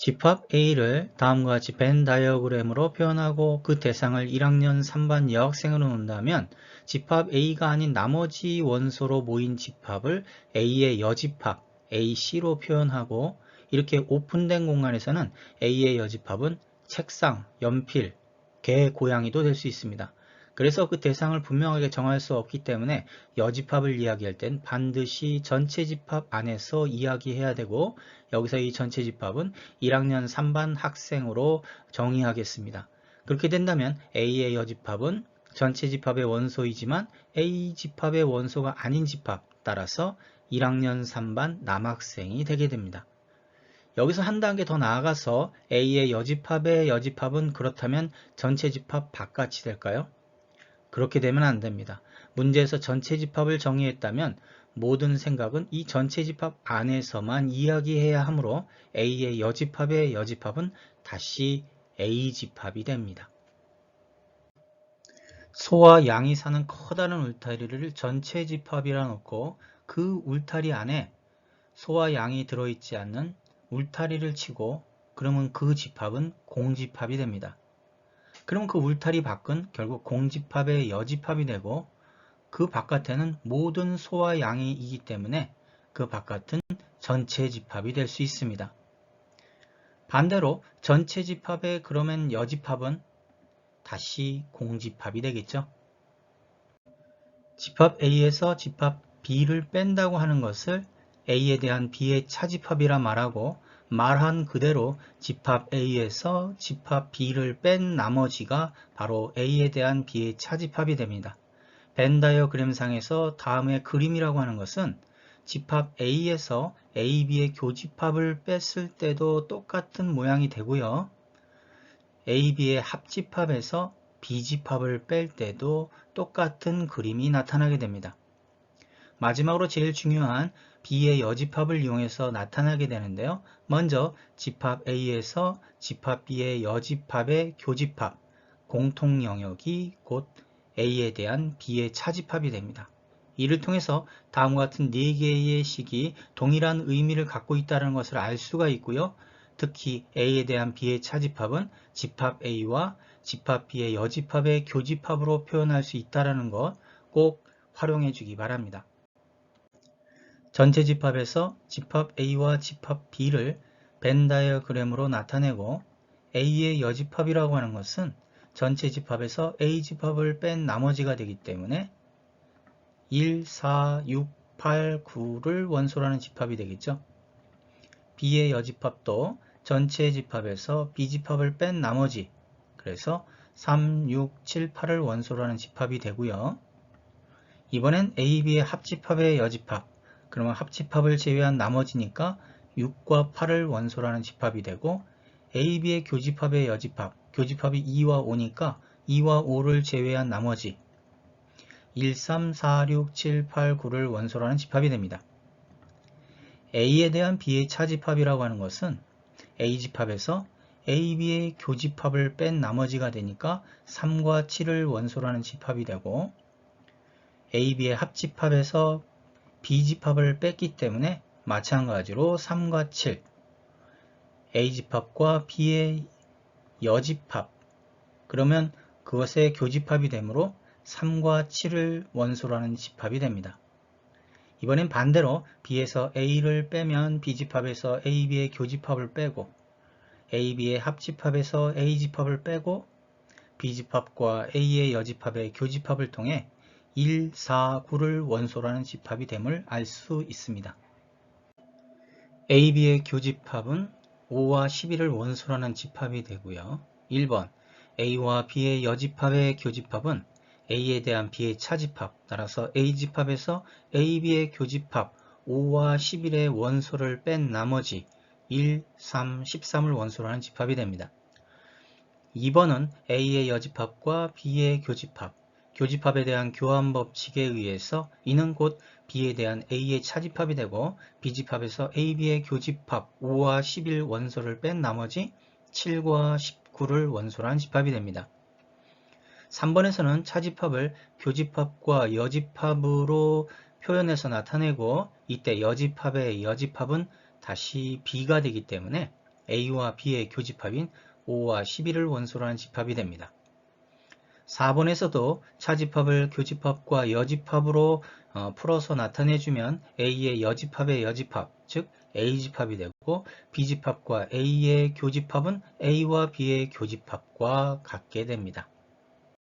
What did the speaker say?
집합 A를 다음과 같이 벤 다이어그램으로 표현하고 그 대상을 1학년 3반 여학생으로 놓는다면 집합 A가 아닌 나머지 원소로 모인 집합을 A의 여집합 AC로 표현하고 이렇게 오픈된 공간에서는 A의 여집합은 책상, 연필, 개, 고양이도 될 수 있습니다. 그래서 그 대상을 분명하게 정할 수 없기 때문에 여집합을 이야기할 땐 반드시 전체 집합 안에서 이야기해야 되고 여기서 이 전체 집합은 1학년 3반 학생으로 정의하겠습니다. 그렇게 된다면 A의 여집합은 전체 집합의 원소이지만 A 집합의 원소가 아닌 집합 따라서 1학년 3반 남학생이 되게 됩니다. 여기서 한 단계 더 나아가서 A의 여집합의 여집합은 그렇다면 전체 집합 바깥이 될까요? 그렇게 되면 안 됩니다. 문제에서 전체 집합을 정의했다면 모든 생각은 이 전체 집합 안에서만 이야기해야 하므로 A의 여집합의 여집합은 다시 A집합이 됩니다. 소와 양이 사는 커다란 울타리를 전체 집합이라 놓고 그 울타리 안에 소와 양이 들어있지 않는 울타리를 치고 그러면 그 집합은 공집합이 됩니다. 그럼 그 울타리 밖은 결국 공집합의 여집합이 되고 그 바깥에는 모든 소와 양이 있기 때문에 그 바깥은 전체 집합이 될 수 있습니다. 반대로 전체 집합의 그러면 여집합은 다시 공집합이 되겠죠. 집합 A에서 집합 B를 뺀다고 하는 것을 A에 대한 B의 차집합이라 말하고 말한 그대로 집합 A에서 집합 B를 뺀 나머지가 바로 A에 대한 B의 차집합이 됩니다. 벤 다이어그램상에서 다음의 그림이라고 하는 것은 집합 A에서 A, B의 교집합을 뺐을 때도 똑같은 모양이 되고요. A, B의 합집합에서 B집합을 뺄 때도 똑같은 그림이 나타나게 됩니다. 마지막으로 제일 중요한 B의 여집합을 이용해서 나타나게 되는데요. 먼저 집합 A에서 집합 B의 여집합의 교집합, 공통 영역이 곧 A에 대한 B의 차집합이 됩니다. 이를 통해서 다음과 같은 4개의 식이 동일한 의미를 갖고 있다는 것을 알 수가 있고요. 특히 A에 대한 B의 차집합은 집합 A와 집합 B의 여집합의 교집합으로 표현할 수 있다는 것 꼭 활용해 주기 바랍니다. 전체 집합에서 집합 A와 집합 B를 벤 다이어그램으로 나타내고 A의 여집합이라고 하는 것은 전체 집합에서 A집합을 뺀 나머지가 되기 때문에 1, 4, 6, 8, 9를 원소로 하는 집합이 되겠죠. B의 여집합도 전체 집합에서 B집합을 뺀 나머지, 그래서 3, 6, 7, 8을 원소로 하는 집합이 되고요. 이번엔 A, B의 합집합의 여집합, 그러면 합집합을 제외한 나머지니까 6과 8을 원소로 하는 집합이 되고 A, B의 교집합의 여집합, 교집합이 2와 5니까 2와 5를 제외한 나머지 1, 3, 4, 6, 7, 8, 9를 원소로 하는 집합이 됩니다. A에 대한 B의 차집합이라고 하는 것은 A집합에서 A, B의 교집합을 뺀 나머지가 되니까 3과 7을 원소로 하는 집합이 되고 A, B의 합집합에서 B집합을 뺐기 때문에 마찬가지로 3과 7 A집합과 B의 여집합 그러면 그것의 교집합이 되므로 3과 7을 원소로 하는 집합이 됩니다. 이번엔 반대로 B에서 A를 빼면 B집합에서 A, B의 교집합을 빼고 A, B의 합집합에서 A집합을 빼고 B집합과 A의 여집합의 교집합을 통해 1, 4, 9를 원소로 하는 집합이 됨을 알 수 있습니다. A, B의 교집합은 5와 11을 원소로 하는 집합이 되고요. 1번 A와 B의 여집합의 교집합은 A에 대한 B의 차집합, 따라서 A집합에서 A, B의 교집합 5와 11의 원소를 뺀 나머지 1, 3, 13을 원소로 하는 집합이 됩니다. 2번은 A의 여집합과 B의 교집합, 교집합에 대한 교환 법칙에 의해서 이는 곧 B에 대한 A의 차집합이 되고 B집합에서 A, B의 교집합 5와 11 원소를 뺀 나머지 7과 19를 원소로 한 집합이 됩니다. 3번에서는 차집합을 교집합과 여집합으로 표현해서 나타내고 이때 여집합의 여집합은 다시 B가 되기 때문에 A와 B의 교집합인 5와 11을 원소로 하는 집합이 됩니다. 4번에서도 차집합을 교집합과 여집합으로 풀어서 나타내주면 A의 여집합의 여집합, 즉 A집합이 되고 B집합과 A의 교집합은 A와 B의 교집합과 같게 됩니다.